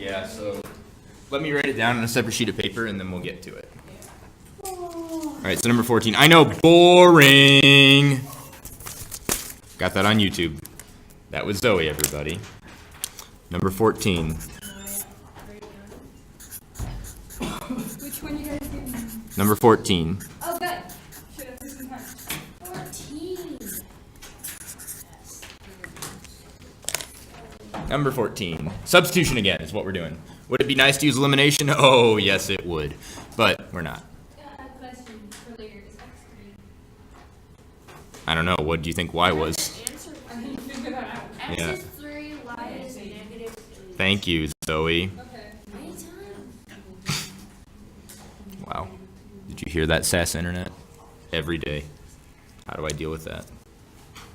Yeah, so let me write it down on a separate sheet of paper and then we'll get to it. All right, so number 14. I know, boring. Got that on YouTube. That was Zoe, everybody. Number 14. Which one you guys giving me? Number 14. Oh, good. Should have taken time. 14. Number 14. Substitution again is what we're doing. Would it be nice to use elimination? Oh, yes, it would. But we're not. Question for later. Is X 3? I don't know. What do you think Y was? Answer. I need to figure that out. X Yeah. is 3, Y is negative 3. Thank you, Zoe. Okay. Anytime. Wow. Did you hear that, SAS Internet? Every day. How do I deal with that?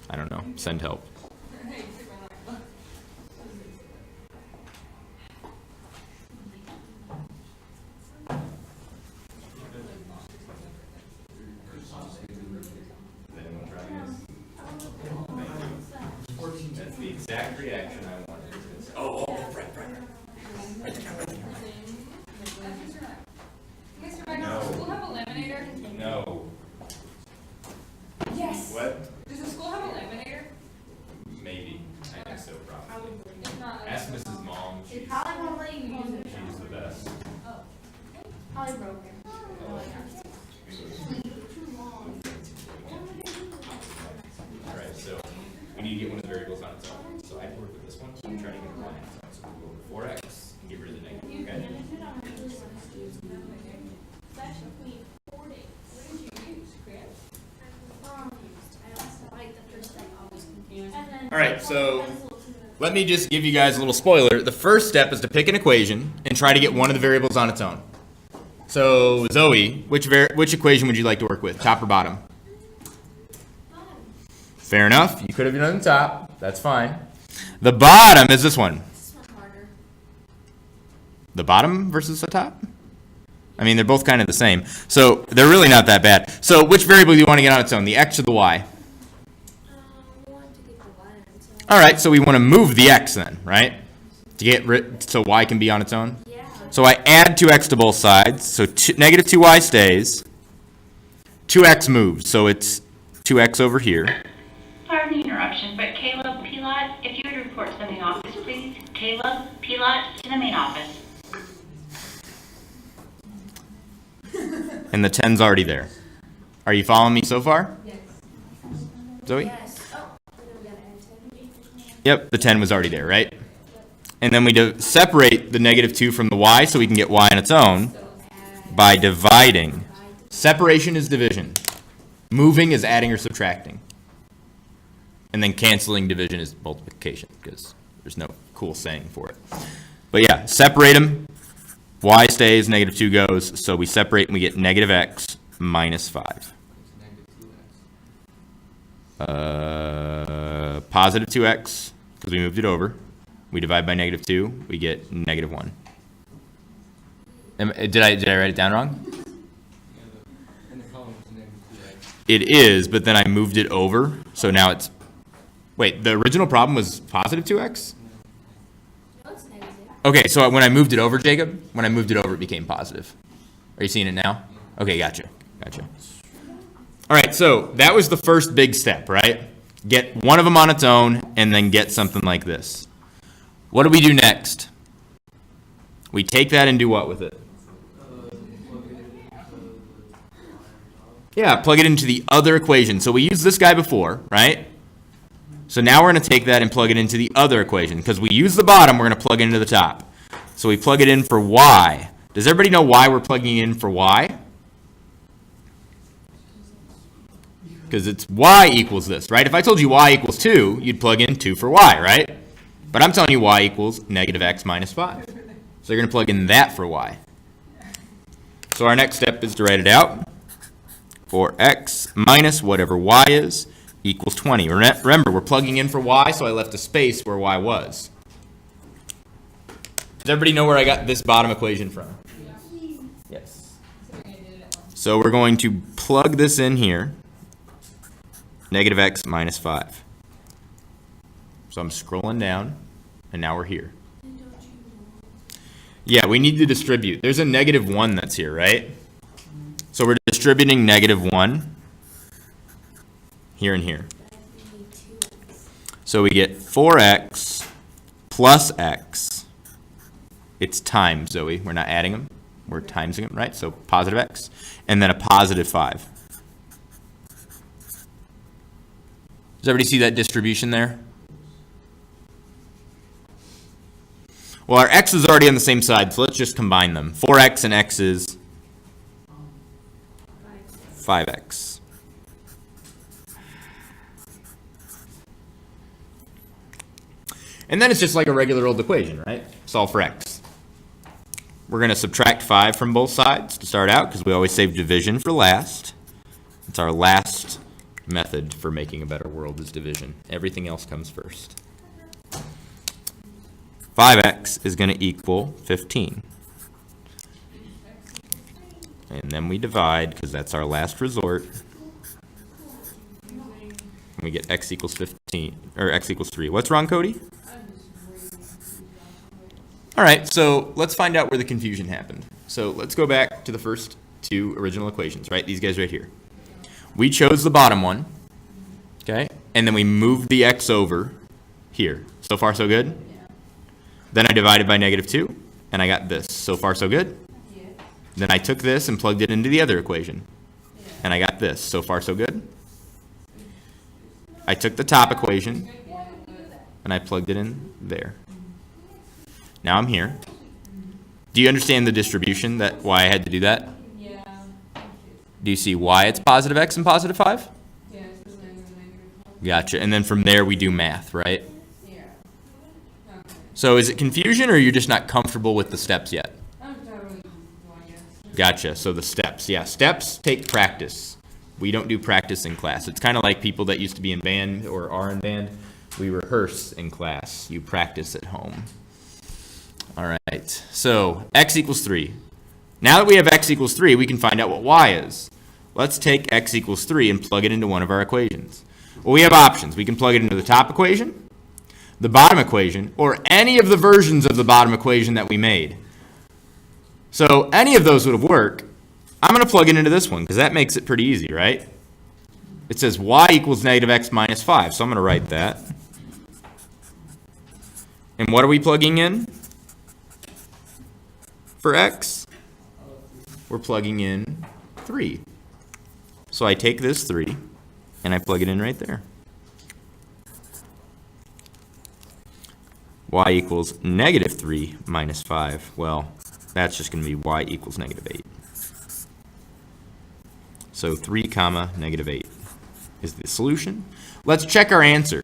I don't know. Send help. That's the exact reaction I wanted. Oh, right. Mr. Michael, does the school have a laminator? No. Yes. What? Does the school have a laminator? Maybe. I think so, probably. If not, Ask Mrs. Mom. It probably won't let you use it. She's the best. Probably broken. Alright, so we need to get one of the variables on its own. So I can work with this one. So I'm trying to get a y on its own. So we'll go with 4x and get rid of the negative. Okay? Alright, so let me just give you guys a little spoiler. The first step is to pick an equation and try to get one of the variables on its own. So Zoe, which equation would you like to work with? Top or bottom? Fair enough. You could have done the top. That's fine. The bottom is this one. The bottom versus the top? I mean, they're both kind of the same. So they're really not that bad. So which variable do you want to get on its own? The x or the y? All right, so we want to move the x then, right? To get so y can be on its own? Yeah. So I add 2x to both sides. So negative 2y stays. 2x moves, so it's 2x over here. Pardon the interruption, but Caleb Pilot, if you would report to the main office, please. Caleb Pilot to the main office. And the 10's already there. Are you following me so far? Yes. Zoe? Yes. Oh, we gotta add 10. Yep, the 10 was already there, right? And then we separate the negative 2 from the y so we can get y on its own by dividing. Separation is division. Moving is adding or subtracting. And then canceling division is multiplication because there's no cool saying for it. But yeah, separate them. Y stays, negative 2 goes. So we separate and we get negative x minus 5. Positive 2x because we moved it over. We divide by negative 2. We get negative 1. Did I write it down wrong? It is, but then I moved it over. So now it's... Wait, the original problem was positive 2x? No, it's negative. Okay, so when I moved it over, Jacob, when I moved it over, it became positive. Are you seeing it now? Okay, gotcha. All right, so that was the first big step, right? Get one of them on its own and then get something like this. What do we do next? We take that and do what with it? Yeah, plug it into the other equation. So we used this guy before, right? So now we're going to take that and plug it into the other equation. Because we use the bottom, we're going to plug it into the top. So we plug it in for y. Does everybody know why we're plugging in for y? Because it's y equals this, right? If I told you y equals 2, you'd plug in 2 for y, right? But I'm telling you y equals negative x minus 5. So you're going to plug in that for y. So our next step is to write it out. For x minus whatever y is equals 20. Remember, we're plugging in for y, so I left a space where y was. Does everybody know where I got this bottom equation from? Yes. So we're going to plug this in here. Negative x minus 5. So I'm scrolling down, and now we're here. Yeah, we need to distribute. There's a negative 1 that's here, right? So we're distributing negative 1 here and here. So we get 4x plus x. It's times, Zoe. We're not adding them. We're timesing them, right? So positive x. And then a positive 5. Does everybody see that distribution there? Well, our x is already on the same side, so let's just combine them. 4x and x is 5x. And then it's just like a regular old equation, right? Solve for x. We're going to subtract 5 from both sides to start out because we always save division for last. It's our last method for making a better world is division. Everything else comes first. 5x is going to equal 15. And then we divide because that's our last resort. And we get x equals 15, or x equals 3. What's wrong, Cody? All right, so let's find out where the confusion happened. So let's go back to the first two original equations, right? These guys right here. We chose the bottom one, okay? And then we moved the x over here. So far, so good? Then I divided by -2, and I got this. So far, so good? Then I took this and plugged it into the other equation, and I got this. So far, so good? I took the top equation, and I plugged it in there. Now I'm here. Do you understand the distribution, that why I had to do that? Yeah. Do you see why it's positive x and positive 5? Yeah, it's just negative. Gotcha. And then from there we do math, right? Yeah. Okay. So is it confusion or you're just not comfortable with the steps yet? I'm totally comfortable, I guess. Gotcha. So the steps. Yeah, steps take practice. We don't do practice in class. It's kind of like people that used to be in band or are in band. We rehearse in class. You practice at home. All right, so x equals 3. Now that we have x equals 3, we can find out what y is. Let's take x equals 3 and plug it into one of our equations. Well, we have options. We can plug it into the top equation, the bottom equation, or any of the versions of the bottom equation that we made. So any of those would have worked. I'm going to plug it into this one because that makes it pretty easy, right? It says y equals -x minus 5, so I'm going to write that. And what are we plugging in? For x, we're plugging in 3. So I take this 3 and I plug it in right there. Y equals -3 minus 5. Well, that's just going to be y equals -8. So 3 comma -8 is the solution. Let's check our answer.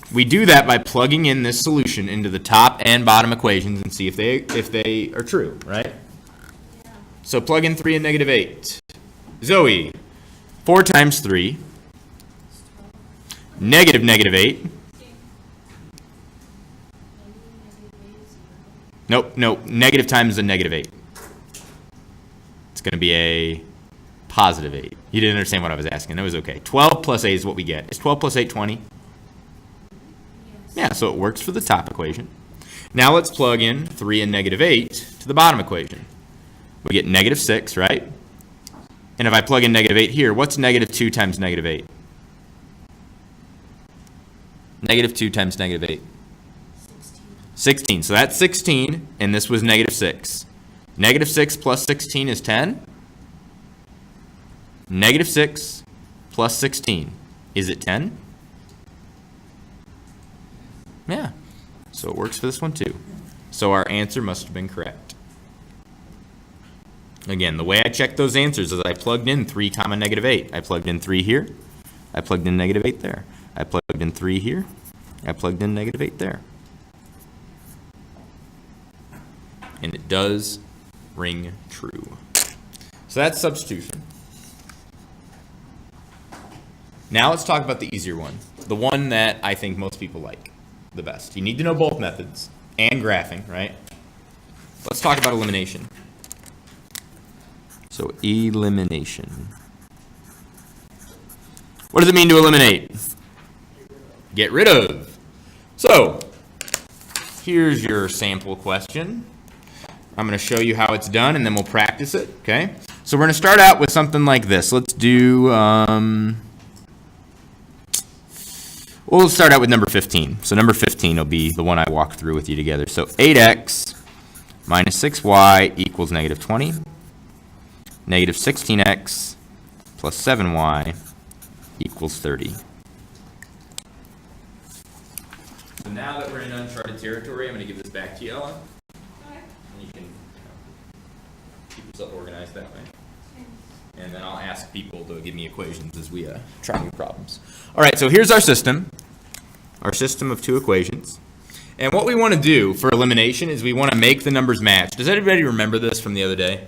We do that by plugging in this solution into the top and bottom equations and see if they are true, right? Yeah. So plug in 3 and -8. Zoe, 4 times 3, -8. Nope, negative times a -8. It's going to be a positive 8. You didn't understand what I was asking. That was okay. 12 plus 8 is what we get. Is 12 plus 8 20? Yeah, so it works for the top equation. Now let's plug in 3 and -8 to the bottom equation. We get -6, right? And if I plug in -8 here, what's -2 times -8? -2 times -8. 16. So that's 16, and this was -6. -6 plus 16 is 10. -6 plus 16. Is it 10? Yeah, so it works for this one too. So our answer must have been correct. Again, the way I checked those answers is I plugged in 3 comma -8. I plugged in 3 here. I plugged in -8 there. I plugged in 3 here. I plugged in -8 there. And it does ring true. So that's substitution. Now let's talk about the easier one. The one that I think most people like the best. You need to know both methods and graphing, right? Let's talk about elimination. So elimination. What does it mean to eliminate? Get rid of. So here's your sample question. I'm going to show you how it's done, and then we'll practice it, okay? So we're going to start out with something like this. Let's do, we'll start out with number 15. So number 15 will be the one I walk through with you together. So 8x minus 6y equals negative 20. Negative 16x plus 7y equals 30. So now that we're in uncharted territory, I'm going to give this back to you, Ella. Okay. And you can keep yourself organized that way. And then I'll ask people to give me equations as we try new problems. All right, so here's our system of two equations. And what we want to do for elimination is we want to make the numbers match. Does anybody remember this from the other day?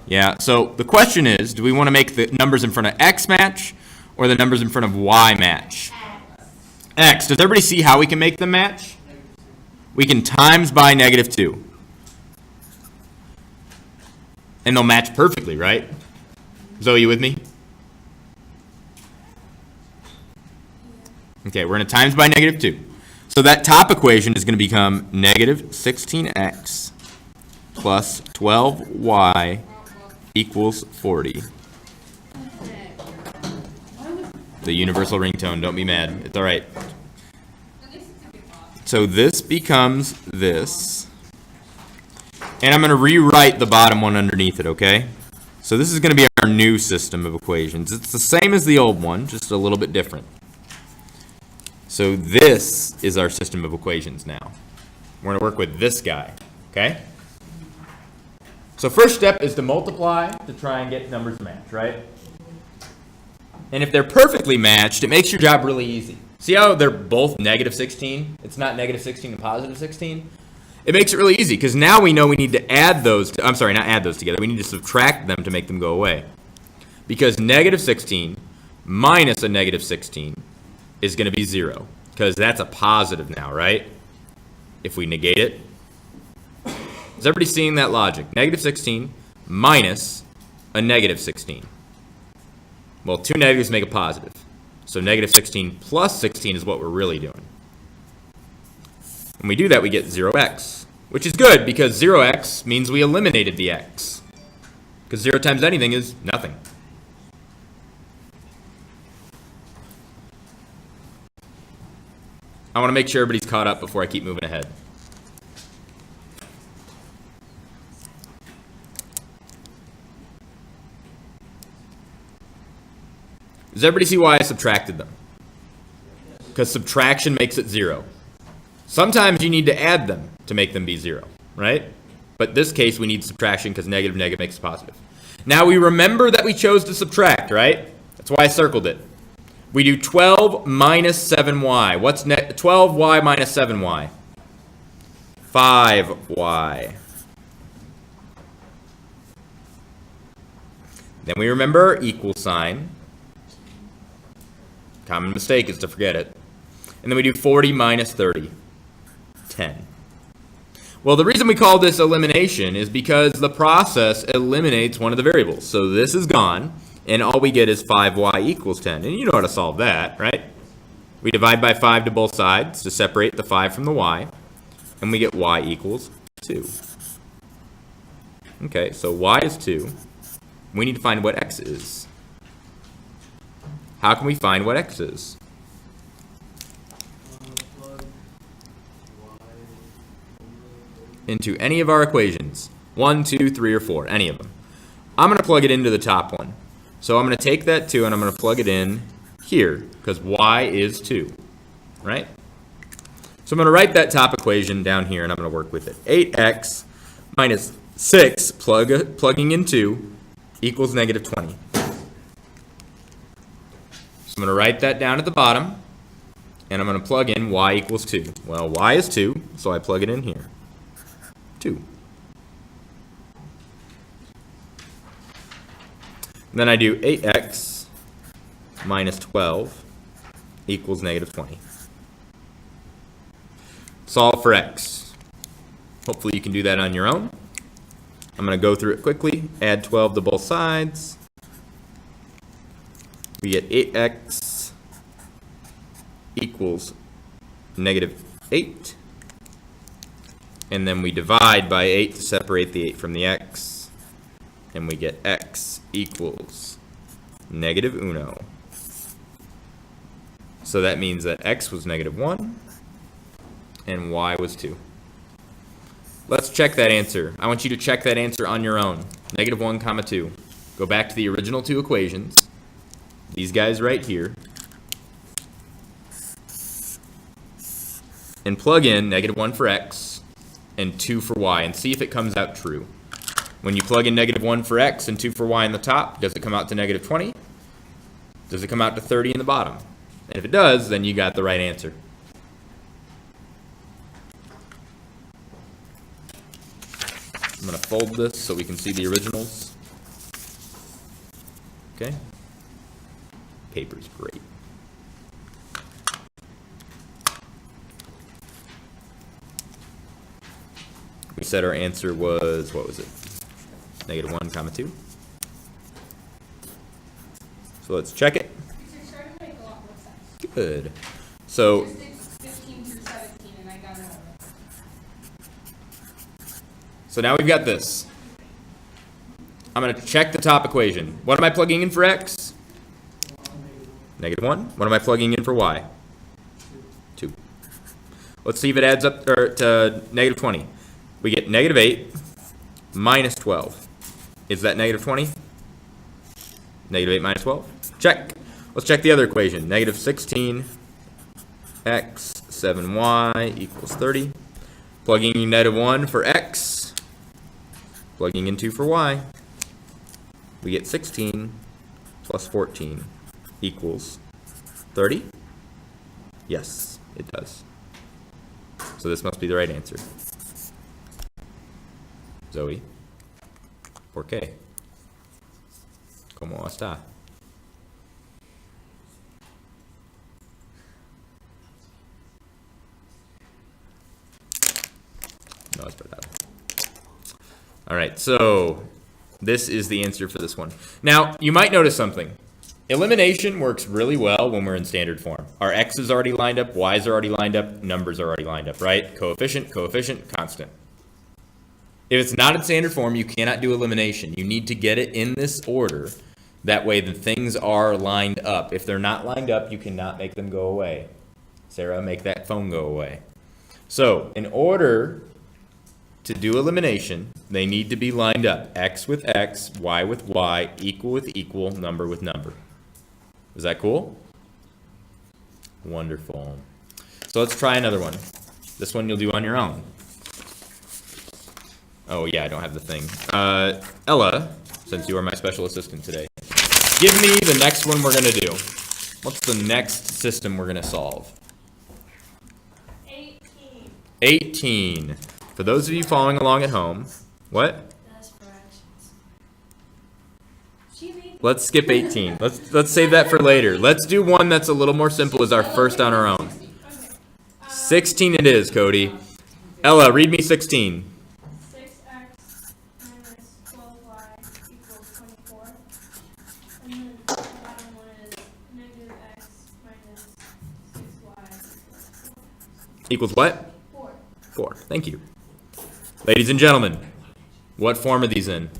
Yeah, so the question is, do we want to make the numbers in front of x match or the numbers in front of y match? X. Does everybody see how we can make them match? We can times by negative 2. And they'll match perfectly, right? Zoe, you with me? Okay, we're going to times by negative 2. So that top equation is going to become negative 16x plus 12y equals 40. The universal ringtone, don't be mad. It's all right. So this becomes this. And I'm going to rewrite the bottom one underneath it, okay? So this is going to be our new system of equations. It's the same as the old one, just a little bit different. So this is our system of equations now. We're going to work with this guy, okay? So first step is to multiply to try and get numbers matched, right? And if they're perfectly matched, it makes your job really easy. See how they're both negative 16? It's not negative 16 and positive 16. It makes it really easy because now we know we need to add those. I'm sorry, not add those together. We need to subtract them to make them go away. Because negative 16 minus a negative 16 is going to be 0 because that's a positive now, right? If we negate it. Is everybody seeing that logic? Negative 16 minus a negative 16. Well, two negatives make a positive. So negative 16 plus 16 is what we're really doing. When we do that, we get 0x, which is good because 0x means we eliminated the x. Because 0 times anything is nothing. I want to make sure everybody's caught up before I keep moving ahead. Does everybody see why I subtracted them? Because subtraction makes it 0. Sometimes you need to add them to make them be 0, right? But in this case, we need subtraction because negative makes it positive. Now we remember that we chose to subtract, right? That's why I circled it. We do 12 minus 7y. What's 12y minus 7y? 5y. Then we remember equal sign. Common mistake is to forget it. And then we do 40 minus 30. 10. Well, the reason we call this elimination is because the process eliminates one of the variables. So this is gone, and all we get is 5y equals 10. And you know how to solve that, right? We divide by 5 to both sides to separate the 5 from the y, and we get y equals 2. Okay, so y is 2. We need to find what x is. How can we find what x is? Into any of our equations. 1, 2, 3, or 4. Any of them. I'm going to plug it into the top one. So I'm going to take that 2 and I'm going to plug it in here. Because y is 2. Right? So I'm going to write that top equation down here and I'm going to work with it. 8x minus 6 plugging in 2 equals negative 20. So I'm going to write that down at the bottom, and I'm going to plug in y equals 2. Well, y is 2, so I plug it in here. 2. And then I do 8x minus 12 equals negative 20. Solve for x. Hopefully you can do that on your own. I'm going to go through it quickly. Add 12 to both sides. We get 8x equals negative 8. And then we divide by 8 to separate the 8 from the x. And we get x equals -1. So that means that x was -1 and y was 2. Let's check that answer. I want you to check that answer on your own. -1, 2. Go back to the original two equations. These guys right here. And plug in -1 for x and 2 for y and see if it comes out true. When you plug in -1 for x and 2 for y in the top, does it come out to -20? Does it come out to 30 in the bottom? And if it does, then you got the right answer. I'm going to fold this so we can see the originals. Okay. Paper's great. We said our answer was, what was it? -1, 2. So let's check it. You're starting to make a lot more sense. Good. So Just did 15 through 17 and I got it over. So now we've got this. I'm going to check the top equation. What am I plugging in for x? -1. What am I plugging in for y? 2. Let's see if it adds up to -20. We get -8 minus 12. Is that -20? -8 minus 12? Check. Let's check the other equation. -16 x 7y equals 30. Plugging in -1 for x. Plugging in 2 for y. We get 16 plus 14 equals 30. Yes, it does. So this must be the right answer. Zoe, ¿por qué? ¿Cómo está? No, es verdad. All right, so this is the answer for this one. Now, you might notice something. Elimination works really well when we're in standard form. Our x is already lined up, y's are already lined up, numbers are already lined up, right? Coefficient, coefficient, constant. If it's not in standard form, you cannot do elimination. You need to get it in this order. That way the things are lined up. If they're not lined up, you cannot make them go away. Sarah, make that phone go away. So, in order to do elimination, they need to be lined up. X with x, y with y, equal with equal, number with number. Is that cool? Wonderful. So let's try another one. This one you'll do on your own. Oh yeah, I don't have the thing. Ella, since you are my special assistant today, give me the next one we're gonna do. What's the next system we're gonna solve? 18. 18. For those of you following along at home, what? That's fractions. Let's skip 18. Let's save that for later. Let's do one that's a little more simple as our first on our own. 16 it is, Cody. Ella, read me 16. 6x minus 12y equals 24. And then the bottom one is -x minus 6y Equals what? 4. 4. Thank you. Ladies and gentlemen, what form are these in?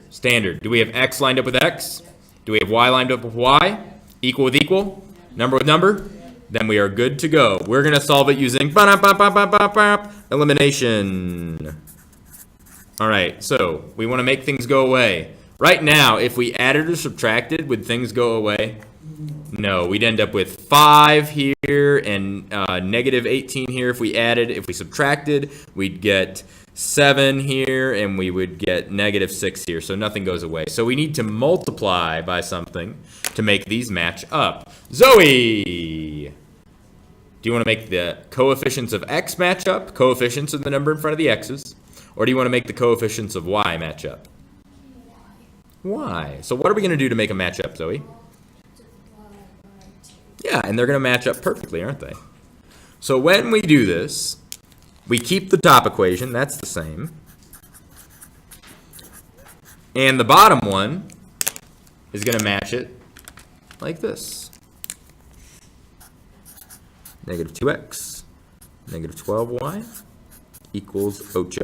Standard. Do we have x lined up with x? Do we have y lined up with y? Equal with equal? Number with number? Then we are good to go. We're going to solve it using elimination. All right, so we want to make things go away. Right now, if we added or subtracted, would things go away? No, we'd end up with 5 here and -18 here if we added. If we subtracted, we'd get 7 here and we would get -6 here. So nothing goes away. So we need to multiply by something to make these match up. Zoe! Do you want to make the coefficients of x match up? Coefficients of the number in front of the x's? Or do you want to make the coefficients of y match up? Y. So what are we going to do to make them match up, Zoe? Yeah, and they're going to match up perfectly, aren't they? So when we do this, we keep the top equation. That's the same. And the bottom one is going to match it like this. -2x, -12y equals 8.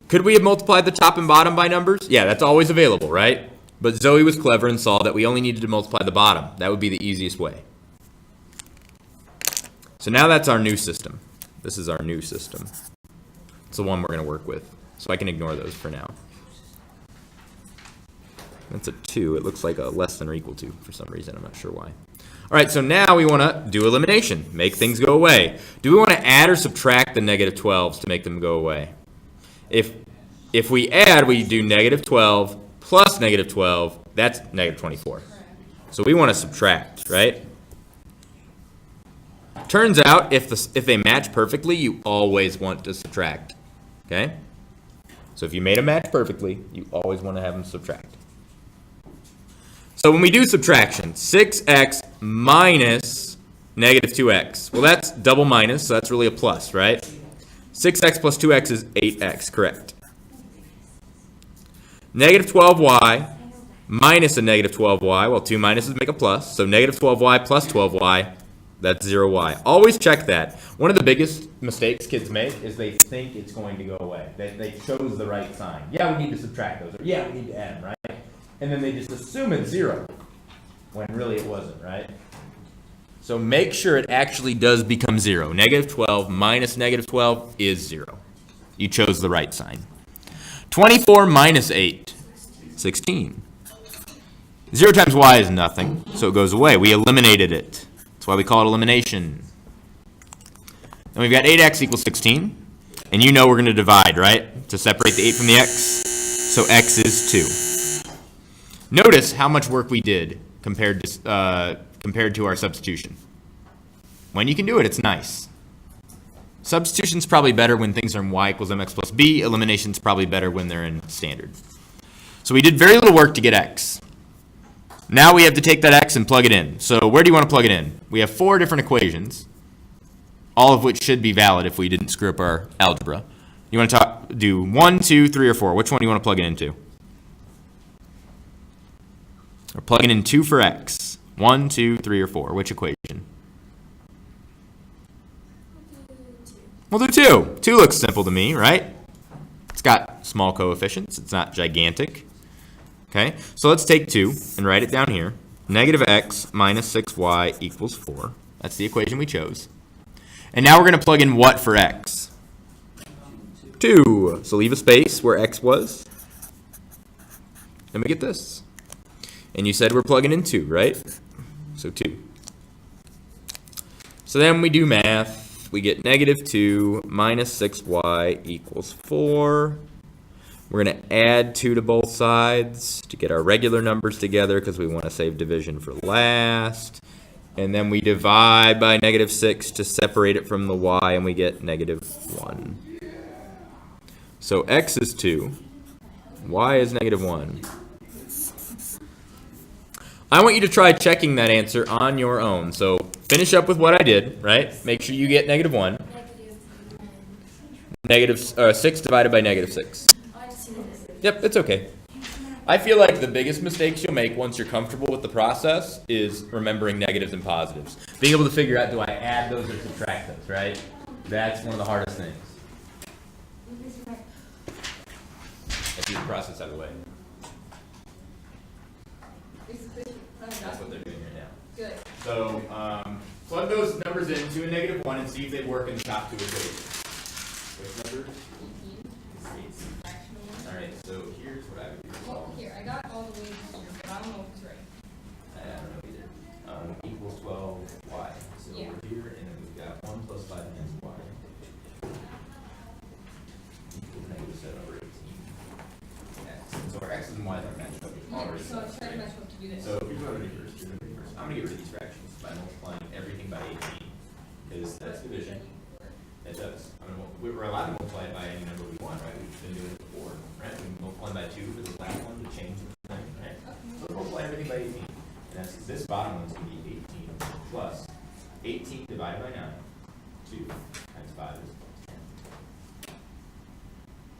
Could we have multiplied the top and bottom by numbers? Yeah, that's always available, right? But Zoe was clever and saw that we only needed to multiply the bottom. That would be the easiest way. So now that's our new system. This is our new system. It's the one we're going to work with. So I can ignore those for now. That's a 2. It looks like a less than or equal to for some reason. I'm not sure why. All right, so now we want to do elimination. Make things go away. Do we want to add or subtract the negative 12s to make them go away? If we add, we do negative 12 plus negative 12. That's negative 24. So we want to subtract, right? Turns out, if they match perfectly, you always want to subtract, okay? So if you made them match perfectly, you always want to have them subtract. So when we do subtraction, 6x minus negative 2x. Well, that's double minus, so that's really a plus, right? 6x plus 2x is 8x, correct. Negative 12y minus a negative 12y. Well, two minuses make a plus, so negative 12y plus 12y. That's 0y. Always check that. One of the biggest mistakes kids make is they think it's going to go away. They chose the right sign. Yeah, we need to subtract those. Or yeah, we need to add them, right? And then they just assume it's 0, when really it wasn't, right? So make sure it actually does become 0. Negative 12 minus negative 12 is 0. You chose the right sign. 24 minus 8, 16. 0 times y is nothing, so it goes away. We eliminated it. That's why we call it elimination. Then we've got 8x equals 16. And you know we're going to divide, right? To separate the 8 from the x. So x is 2. Notice how much work we did compared to our substitution. When you can do it, it's nice. Substitution's probably better when things are in y equals mx plus b. Elimination's probably better when they're in standard. So we did very little work to get x. Now we have to take that x and plug it in. So where do you want to plug it in? We have 4 different equations, all of which should be valid if we didn't screw up our algebra. You want to do 1, 2, 3, or 4. Which one do you want to plug it into? We're plugging in 2 for x. 1, 2, 3, or 4. Which equation? We'll do 2. 2 looks simple to me, right? It's got small coefficients. It's not gigantic. Okay, so let's take 2 and write it down here. Negative x minus 6y equals 4. That's the equation we chose. And now we're going to plug in what for x? 2. So leave a space where x was. And we get this. And you said we're plugging in 2, right? So 2. So then we do math. We get negative 2 minus 6y equals 4. We're going to add 2 to both sides to get our regular numbers together because we want to save division for last. And then we divide by negative 6 to separate it from the y, and we get negative 1. So x is 2. Y is negative 1. I want you to try checking that answer on your own. So finish up with what I did, right? Make sure you get negative 1. Negative 6 divided by negative 6. Yep, it's okay. I feel like the biggest mistakes you'll make once you're comfortable with the process is remembering negatives and positives. Being able to figure out, do I add those or subtract those, right? That's one of the hardest things. Let's get the process out of the way. That's what they're doing right now. Good. So plug those numbers into a negative 1 and see if they work in the top 2 equations. Which number? All right, so here's what I would do. Well, here, I got all the ways here, but I don't know if it's right. I don't know either. Equals 12y. So Yeah. over here, and then we've got 1 plus 5 times y. Equals negative 7 over 18. X. So our x's and y's are matched up. Yeah, so I tried to match up to do this. So here's what I'm going to do first. I'm going to get rid of these fractions by multiplying everything by 18. Because that's division. It does. We're allowed to multiply it by any number we want, right? We've been doing it before, right? We multiply by 2 for the last one to change the thing, right? So we'll multiply everything by 18. And that's, this bottom one's going to be 18 plus 18 divided by 9. 2 times 5 is 10.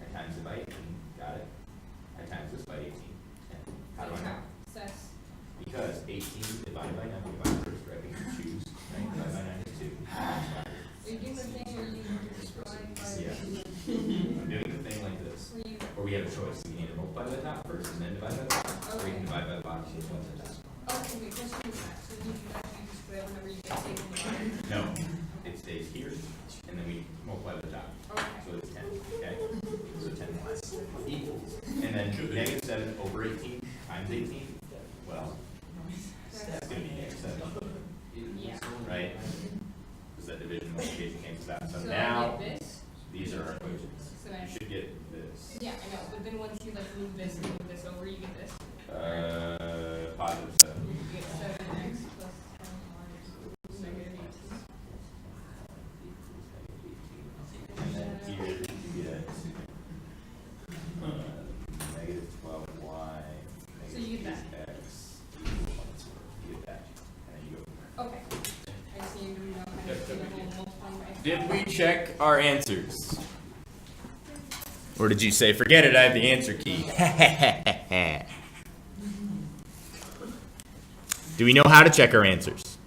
I times it by 18. Got it? I times this by 18. 10. How do I know? Because 18 divided by 9 divided first, right? We can choose. 9 divided by 9 is 2. Are you doing the thing where you we have a choice. We can either multiply by the top first and then divide by the bottom, or we can divide by the bottom and multiply by the top. Okay, wait, question is that, so you actually just grab whenever you get saved in the bottom? No, it stays here, and then we multiply by the top. Okay. So it's 10, okay? So 10 plus equals. And then negative 7 over 18 times 18, well, that's going to be negative 7. Yeah. Right? Because that division multiplication cancels out. So So now, I get this, these are our equations. so I, You should get this. yeah, I know, but then once you like move this and move this over, you get this. Positive 7. You get 7x plus 10y negative 18. And then here you get negative 12y, So you get negative x equals 1. You get that. And then you go from there. Okay. I see you doing that kind of thing, a little multiplying by. Did we check our answers? Or did you say, forget it, I have the answer key? Do we know how to check our answers?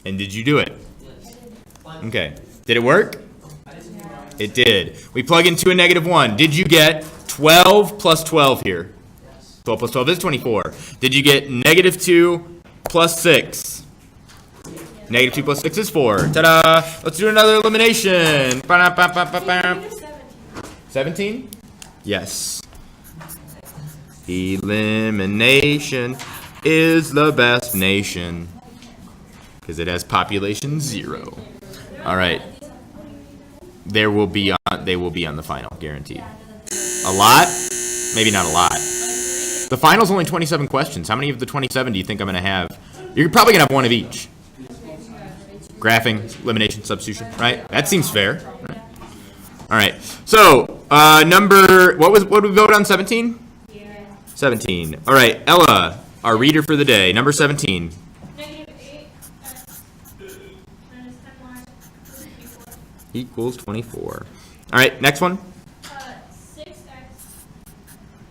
And did you do it? Okay. Did it work? It did. We plug into a negative 1. Did you get 12 plus 12 here? 12 plus 12 is 24. Did you get negative 2 plus 6? Negative 2 plus 6 is 4. Ta-da! Let's do another elimination. 17? Yes. Elimination is the best nation. Because it has population 0. All right. They will be on the final, guaranteed. A lot? Maybe not a lot. The final's only 27 questions. How many of the 27 do you think I'm going to have? You're probably going to have one of each. Graphing, elimination, substitution, right? That seems fair. Right. All right. So, what did we vote on, 17? Yeah. 17. All right, Ella, our reader for the day, number 17. Negative 8x minus 10y Equals 24. All right, next one. 6x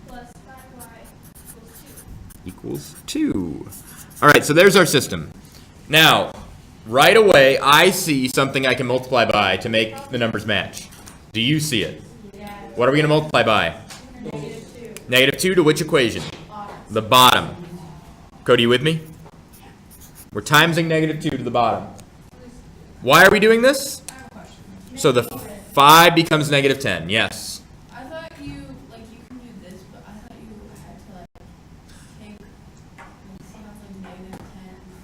plus 5y Equals 2. All right, so there's our system. Now, right away, I see something I can multiply by to make the numbers match. Do you see it? Yeah. What are we going to multiply by? Negative 2. Negative 2 to which equation? The bottom. Cody, you with me? We're timesing negative 2 to the bottom. Why are we doing this? So the 5 becomes negative 10. Yes. I thought you can do this, but I thought you had to take something negative 10,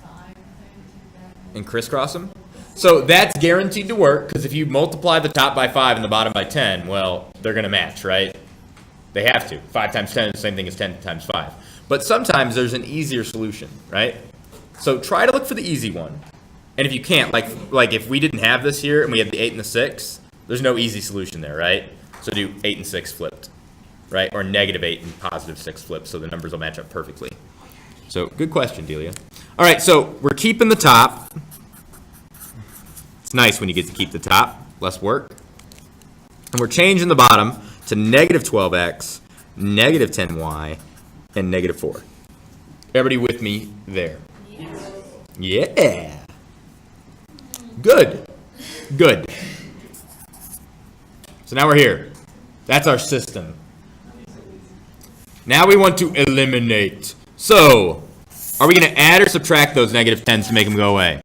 5, I think, take that. And crisscross them? So that's guaranteed to work, because if you multiply the top by 5 and the bottom by 10, well, they're going to match, right? They have to. 5 times 10 is the same thing as 10 times 5. But sometimes there's an easier solution, right? So try to look for the easy one. And if you can't, like if we didn't have this here and we had the 8 and the 6, there's no easy solution there, right? So do 8 and 6 flipped, right? Or negative 8 and positive 6 flipped, so the numbers will match up perfectly. So good question, Delia. All right, so we're keeping the top. It's nice when you get to keep the top, less work. And we're changing the bottom to negative 12x, negative 10y, and negative 4. Everybody with me there? Yeah. Good. Good. So now we're here. That's our system. Now we want to eliminate. So, are we going to add or subtract those negative 10s to make them go away?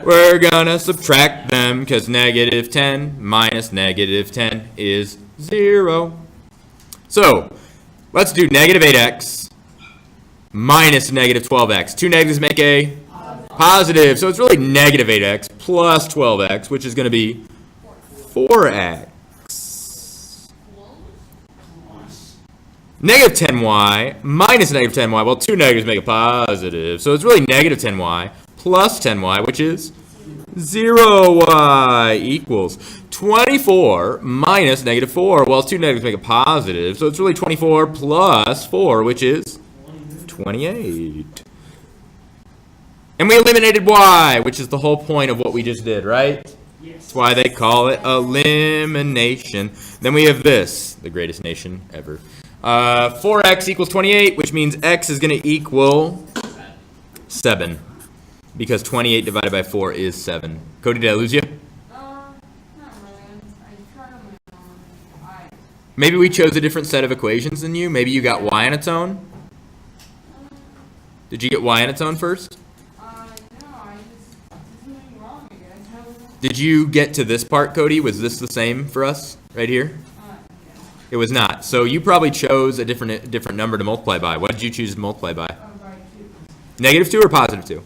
We're going to subtract them because negative 10 minus negative 10 is 0. So, let's do negative 8x minus negative 12x. Two negatives make a positive. So it's really negative 8x plus 12x, which is going to be 4x. Negative 10y minus negative 10y. Well, two negatives make a positive. So it's really negative 10y plus 10y, which is 0y equals 24 minus negative 4. Well, two negatives make a positive. So it's really 24 plus 4, which is 28. And we eliminated y, which is the whole point of what we just did, right? That's why they call it elimination. Then we have this, the greatest nation ever. 4x equals 28, which means x is going to equal 7. Because 28 divided by 4 is 7. Cody, did I lose you? Not really. I tried on my own. Maybe we chose a different set of equations than you. Maybe you got y on its own. Did you get y on its own first? No, I just did something wrong again. Did you get to this part, Cody? Was this the same for us right here? Yeah. It was not. So you probably chose a different number to multiply by. What did you choose to multiply by? By 2. -2 or +2? 2.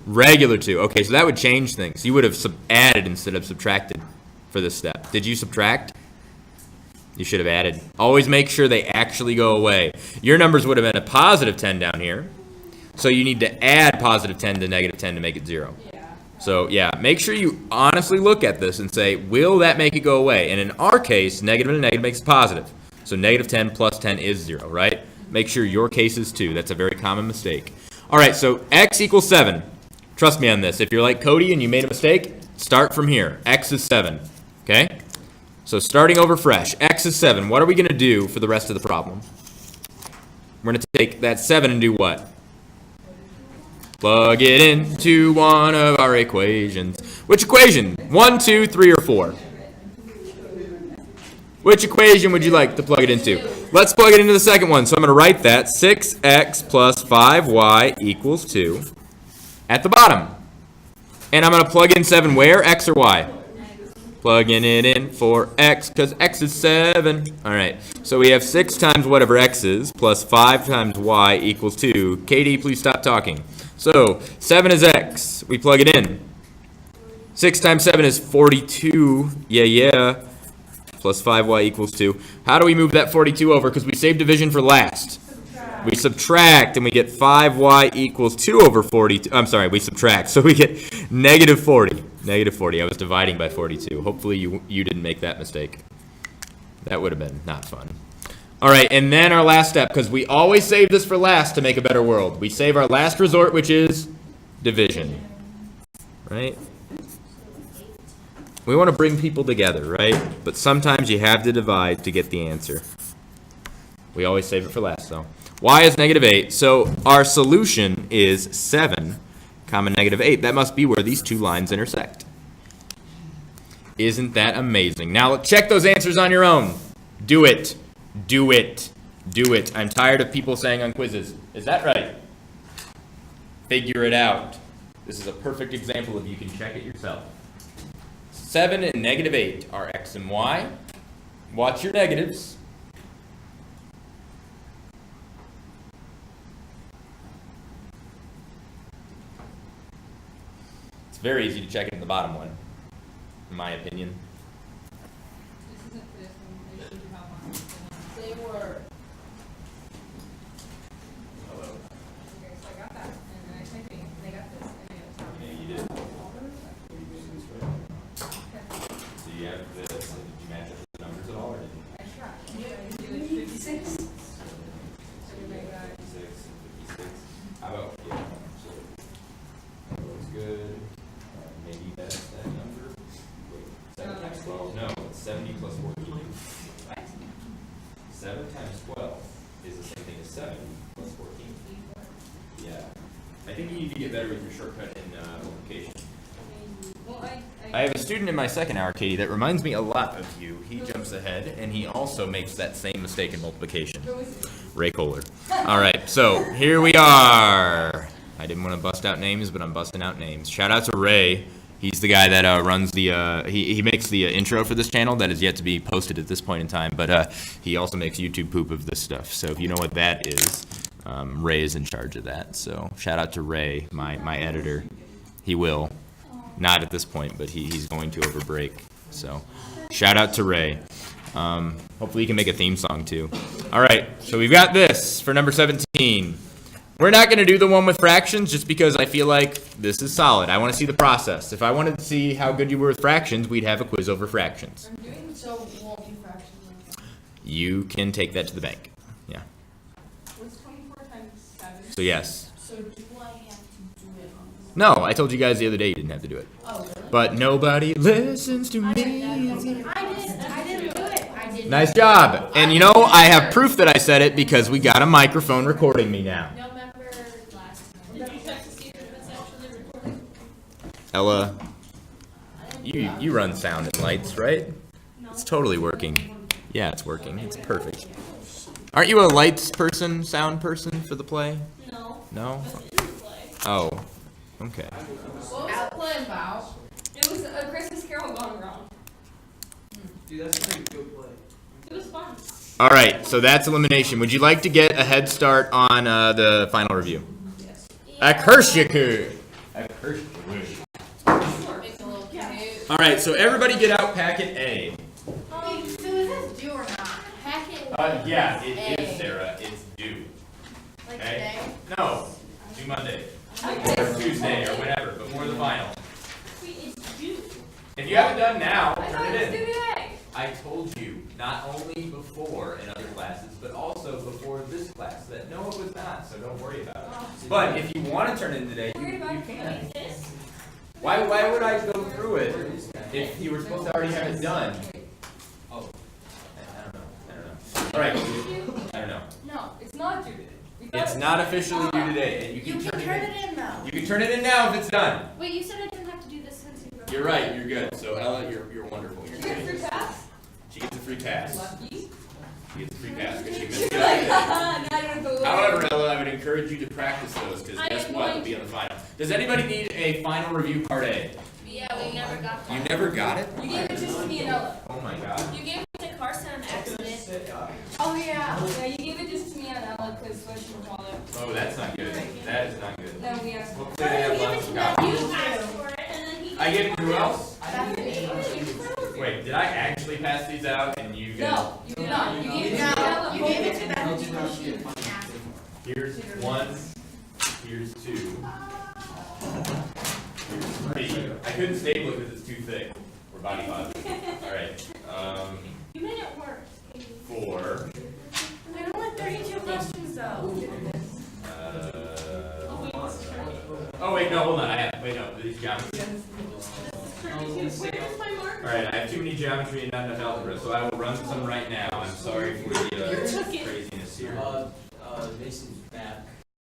Regular 2. Okay, so that would change things. You would have added instead of subtracted for this step. Did you subtract? You should have added. Always make sure they actually go away. Your numbers would have been a +10 down here. So you need to add +10 to -10 to make it 0. Yeah. So yeah, make sure you honestly look at this and say, will that make it go away? And in our case, negative and a negative makes it positive. So -10 plus 10 is 0, right? Make sure your case is 2. That's a very common mistake. All right, so x equals 7. Trust me on this. If you're like Cody and you made a mistake, start from here. X is 7, okay? So starting over fresh, x is 7. What are we going to do for the rest of the problem? We're going to take that 7 and do what? Plug it into one of our equations. Which equation? 1, 2, 3, or 4? Which equation would you like to plug it into? Let's plug it into the second one. So I'm going to write that 6x plus 5y equals 2 at the bottom. And I'm going to plug in 7 where? X or y? Plugging it in for x, because x is 7. All right, so we have 6 times whatever x is, plus 5 times y equals 2. Katie, please stop talking. So 7 is x. We plug it in. 6 times 7 is 42. Yeah. Plus 5y equals 2. How do we move that 42 over? Because we saved division for last. We subtract, and we get 5y equals 2 over 42. I'm sorry, we subtract. So we get -40. -40. I was dividing by 42. Hopefully you didn't make that mistake. That would have been not fun. All right, and then our last step, because we always save this for last to make a better world. We save our last resort, which is division. Right? We want to bring people together, right? But sometimes you have to divide to get the answer. We always save it for last, though. Y is -8, so our solution is 7, -8. That must be where these two lines intersect. Isn't that amazing? Now, check those answers on your own. Do it. Do it. Do it. I'm tired of people saying on quizzes, is that right? Figure it out. This is a perfect example of you can check it yourself. 7 and -8 are x and y. Watch your negatives. It's very easy to check it in the bottom one, in my opinion. This isn't for this one. They showed you how mine was. They were. Okay, so I got that, and then I typed in, and I got this, and then it was how Yeah, you did. So you have this. Did you match up the numbers at all, or didn't you? I tried. Yeah, I can do it 56. So we made that. 56 and 56. How about, yeah, so that looks good. Maybe that's that number. Wait, 7 times 12? No, it's 70 plus 14. What? 7 times 12 is the same thing as 7 plus 14. Yeah. I think you need to get better with your shortcut in multiplication. Well, I have a student in my second hour, Katie, that reminds me a lot of you. He jumps ahead, and he also makes that same mistake in multiplication. Ray Kohler. All right, so here we are. I didn't want to bust out names, but I'm busting out names. Shout out to Ray. He's the guy that runs the, he makes the intro for this channel that is yet to be posted at this point in time, but he also makes YouTube poop of this stuff. So if you know what that is, Ray is in charge of that. So shout out to Ray, my editor. He will. Not at this point, but he's going to over break. So shout out to Ray. Hopefully you can make a theme song too. All right, so we've got this for number 17. We're not going to do the one with fractions just because I feel like this is solid. I want to see the process. If I wanted to see how good you were with fractions, we'd have a quiz over fractions. I'm doing so won't be fractions. You can take that to the bank. Yeah. What's 24 times 7? So yes. So do I have to do it on this? No, I told you guys the other day you didn't have to do it. Oh, really? But nobody listens to I me. didn't do it. I didn't. Nice job. And you know, I have proof that I said it because we got a microphone recording me now. No member last time. Did you check to see if it was actually recording? Ella, you run sound and lights, right? It's totally working. Yeah, it's working. It's perfect. Aren't you a lights person, sound person for the play? No. No? That's in the play. Oh, okay. What was the play about? It was a Christmas Carol gone wrong. Dude, that's a pretty good play. It was fun. All right, so that's elimination. Would you like to get a head start on the final review? Yes. I curse you could. I curse you would. Make a little cute. All right, so everybody get out packet A. Wait, so is this due or not? Packet. Yeah, it A. is, Sarah. It's due. Like Okay? today? No, due Monday. Okay. Or Tuesday, or whenever, before the final. Wait, it's due. If you haven't done now, I thought turn it was it due in. today. I told you, not only before in other classes, but also before this class, that no, it was not, so don't worry about it. But if you want to turn it in today, you can. Wait, this? Why would I go through it if you were supposed to already have it done? Oh, I don't know. All right, I don't know. No, it's not due today. We got It's it. not officially due today, and You can turn it in though. You can turn it in now if it's done. Wait, you said I didn't have to do this since you wrote. You're right, you're good. So Ella, you're wonderful. You're You get a free good. pass? She gets a free pass. Lucky. She gets a free pass because she missed You're the like, other day. haha, now you're gonna go. However, Ella, I would encourage you to practice those because I guess am what? going It'll be on the final. Does anybody need a final review part A? Yeah, we never got that. You never got it? You gave it just to me and Ella. Oh my god. You gave it to Carson on accident. Oh yeah. Yeah, you gave it just to me and Ella because what should we call it? Oh, that's not good. That is not good. No, we asked. Hopefully they have lots of You copies. asked for it, and then he. I gave it to who else? That's me. Wait, did I actually pass these out and you guys? No, you did not. You gave it to me and Ella. You gave it to them. Here's one. Here's two. Here's three. I couldn't staple it because it's too thick. We're body positive. All right. You made it work. 4. There's only 32 questions though. Oh wait, no, hold on. Wait, no. These geometry. Where's my marker? All right, I have too many geometry and not enough algebra, so I will run some right now. I'm sorry for the took it. craziness here. Mason's back.